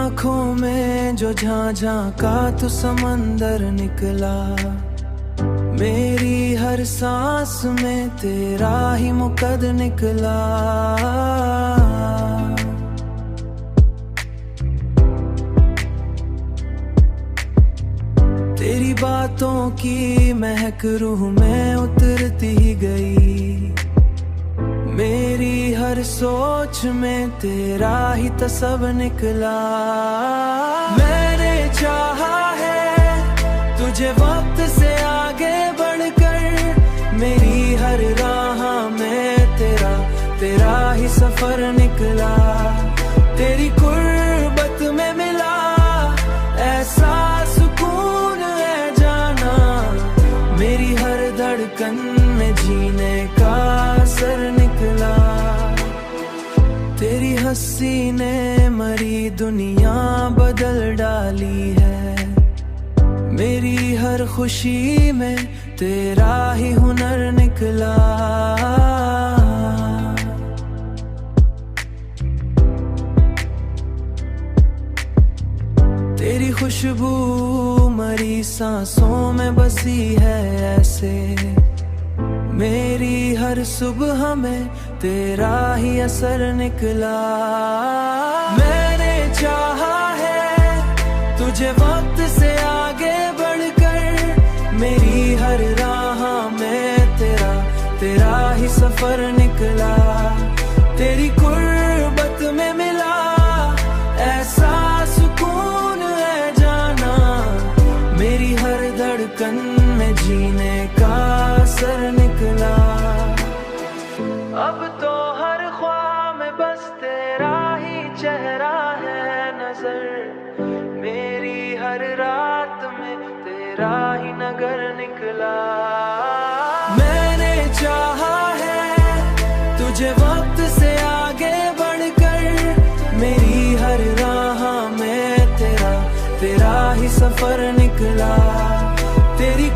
आँखों में जो झांझा का तू समंदर निकला, मेरी हर सांस में तेरा ही मुकद निकला। तेरी बातों की महक रूह में उतरती ही गई, मेरी हर सोच में तेरा ही तस्वर निकला। मैंने चाहा है तुझे वक्त से आगे बढ़कर, मेरी हर राह में तेरा ही सफर निकला। तेरी कुर्बत में मिला ऐसा सुकून है जाना, मेरी हर धड़कन में जीने का असर निकला। तेरी हंसी ने मरी दुनिया बदल डाली है, मेरी हर खुशी में तेरा ही हुनर निकला। तेरी खुशबू मरी सांसों में बसी है ऐसे, मेरी हर सुबह में तेरा ही असर निकला। मैंने चाहा है तुझे वक्त से आगे बढ़कर, मेरी हर राह में तेरा ही सफर निकला। तेरी कुर्बत में मिला ऐसा सुकून है जाना, मेरी हर धड़कन में जीने का असर निकला। अब तो हर ख्वाब में बस तेरा ही चेहरा है नजर, मेरी हर रात में तेरा ही नगर निकला। मैंने चाहा है तुझे वक्त से आगे बढ़कर, मेरी हर राह में तेरा ही सफर निकला। तेरी